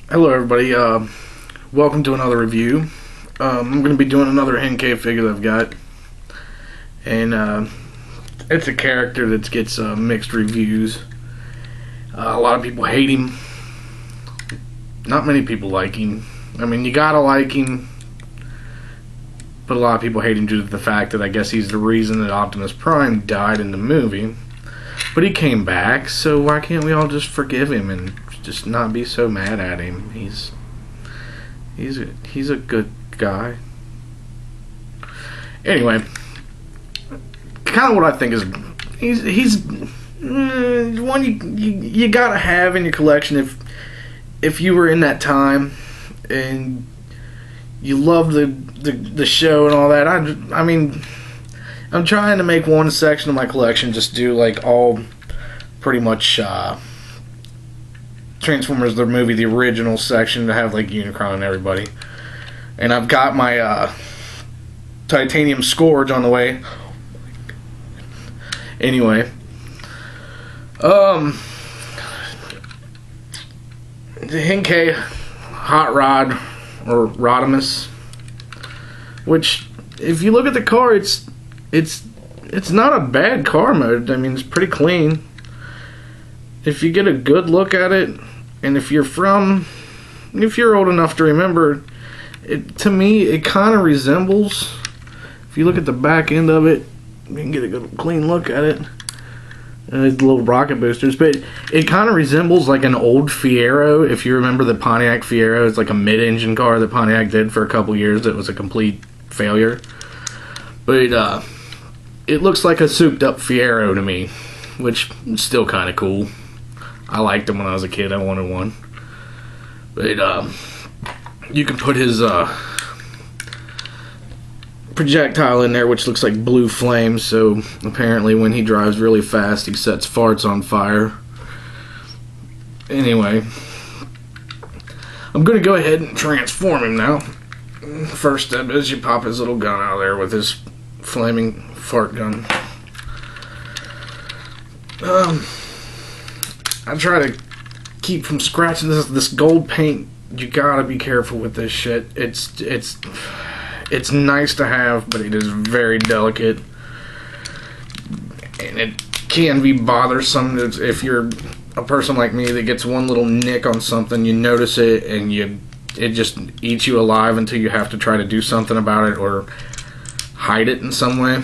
Hello everybody, welcome to another review. I'm going to be doing another henkei figure that I've got, and it's a character that gets mixed reviews. A lot of people hate him, not many people like him. I mean, you gotta like him, but a lot of people hate him due to the fact that I guess he's the reason that Optimus Prime died in the movie. But he came back, so why can't we all just forgive him and just not be so mad at him? He's a good guy. Anyway, kind of what I think is he's one you gotta have in your collection if you were in that time and you love the show and all that. I mean, I'm trying to make one section of my collection just do like all pretty much Transformers the movie, the original section, to have like Unicron and everybody. And I've got my titanium scourge on the way. Anyway, the henkei hotrod or rodimus, which if you look at the car, it's not a bad car mode. I mean, it's pretty clean. If you get a good look at it, and if you're old enough to remember, to me, it kind of resembles, if you look at the back end of it, you can get a good clean look at it. It's little rocket boosters, but it kind of resembles like an old Fiero. If you remember the Pontiac Fiero, it's like a mid-engine car that Pontiac did for a couple years that was a complete failure. But it looks like a souped-up Fiero to me, which is still kind of cool. I liked him when I was a kid. I wanted one. But you can put his projectile in there, which looks like blue flames. So apparently when he drives really fast, he sets farts on fire. Anyway, I'm going to go ahead and transform him now. First step is you pop his little gun out of there with his flaming fart gun. I try to keep from scratching this gold paint. You gotta be careful with this shit. It's nice to have, but it is very delicate, and it can be bothersome if you're a person like me that gets one little nick on something. You notice it, and it just eats you alive until you have to try to do something about it or hide it in some way.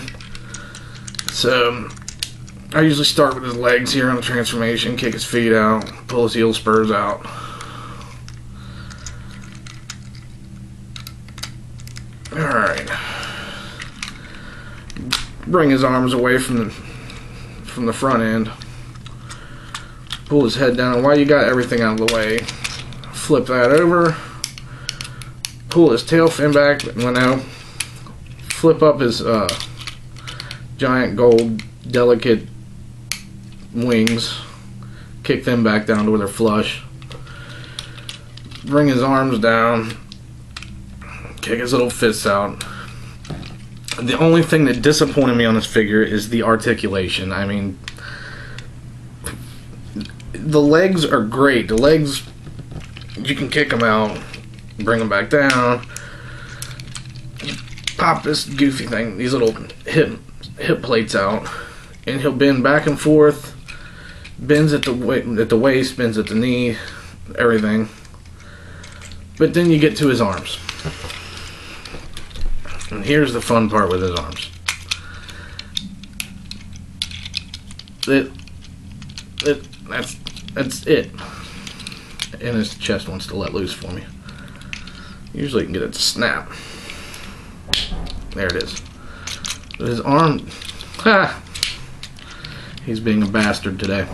So I usually start with his legs here on the transformation, kick his feet out, pull his heel spurs out. Alright. Bring his arms away from the front end. Pull his head down. While you got everything out of the way, flip that over. Pull his tail fin back. Flip up his giant gold delicate wings, kick them back down to where they're flush, bring his arms down, kick his little fists out. The only thing that disappointed me on this figure is the articulation. I mean, the legs are great. The legs, you can kick them out, bring them back down, you pop this goofy thing, these little hip plates out, and he'll bend back and forth. Bends at the waist, bends at the knee, everything. But then you get to his arms. And here's the fun part with his arms. That's it. And his chest wants to let loose for me. Usually you can get it to snap. There it is. But his arm... He's being a bastard today.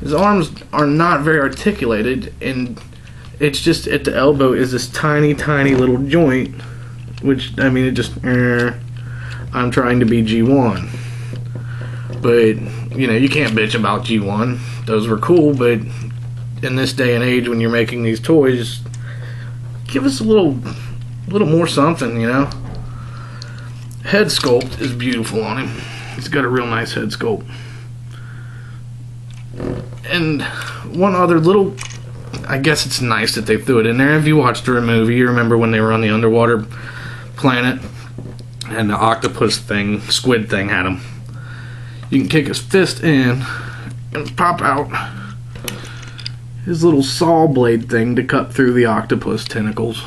His arms are not very articulated, and it's just at the elbow is this tiny, tiny little joint, which, I mean, it just, I'm trying to be G1. But, you know, you can't bitch about G1. Those were cool, but in this day and age when you're making these toys, give us a little more something, you know? Head sculpt is beautiful on him. He's got a real nice head sculpt. And one other little I guess it's nice that they threw it in there. If you watched the movie, you remember when they were on the underwater planet and the octopus thing, squid thing had him. You can kick his fist in and pop out his little saw blade thing to cut through the octopus tentacles.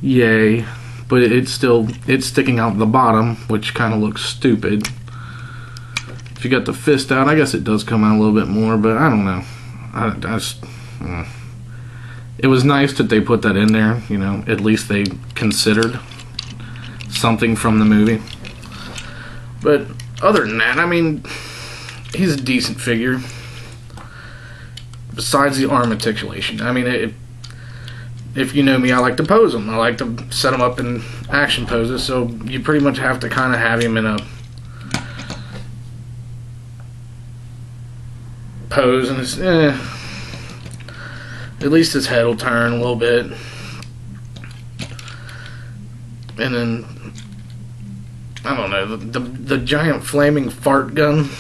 Yay. But it's sticking out the bottom, which kind of looks stupid. If you got the fist out, I guess it does come out a little bit more, but I don't know. It was nice that they put that in there, you know, at least they considered something from the movie. But other than that, I mean, he's a decent figure. Besides the arm articulation, I mean, if you know me, I like to pose him. I like to set him up in action poses, so you pretty much have to kind of have him in a pose, and it's, at least his head will turn a little bit. And then, I don't know, the giant flaming fart gun.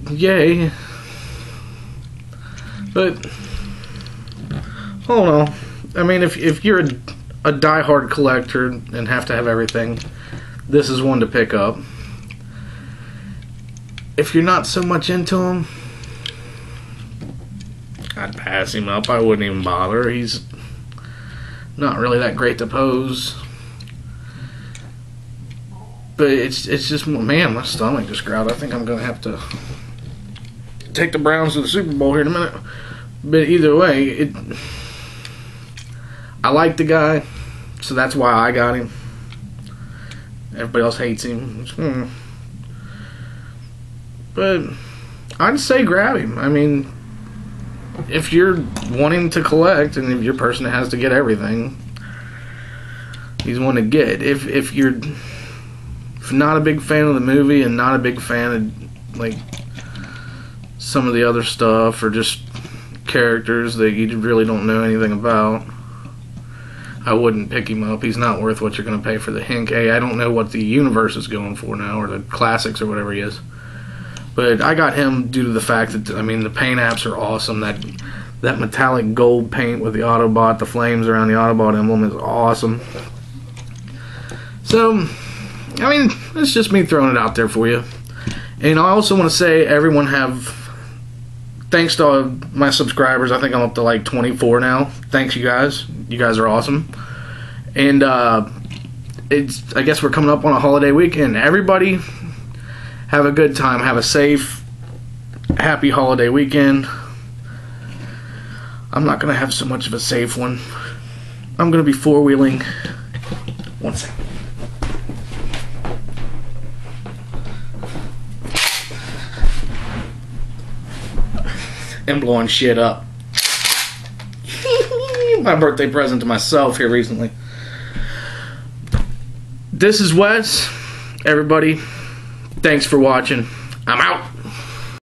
Yay. But hold on. I mean, if you're a die-hard collector and have to have everything, this is one to pick up. If you're not so much into him, I'd pass him up. I wouldn't even bother. He's not really that great to pose. But it's just, man, my stomach just growled. I think I'm going to have to take the Browns to the Super Bowl here in a minute. But either way, I like the guy, so that's why I got him. Everybody else hates him. But I'd say grab him. I mean, if you're wanting to collect and if you're a person that has to get everything, he's one to get. If you're not a big fan of the movie and not a big fan of like some of the other stuff, or just characters that you really don't know anything about, I wouldn't pick him up. He's not worth what you're going to pay for the henkei. I don't know what the universe is going for now, or the classics, or whatever he is. But I got him due to the fact that, I mean, the paint apps are awesome. That metallic gold paint with the Autobot, the flames around the Autobot emblem is awesome. So, I mean, it's just me throwing it out there for you. And I also want to say, everyone thanks to all my subscribers. I think I'm up to like 24 now. Thanks, you guys. You guys are awesome. And I guess we're coming up on a holiday weekend. Everybody have a good time. Have a safe, happy holiday weekend. I'm not going to have so much of a safe one. I'm going to be four-wheeling. One second. And blowing shit up. My birthday present to myself here recently. This is Wes. Everybody, thanks for watching.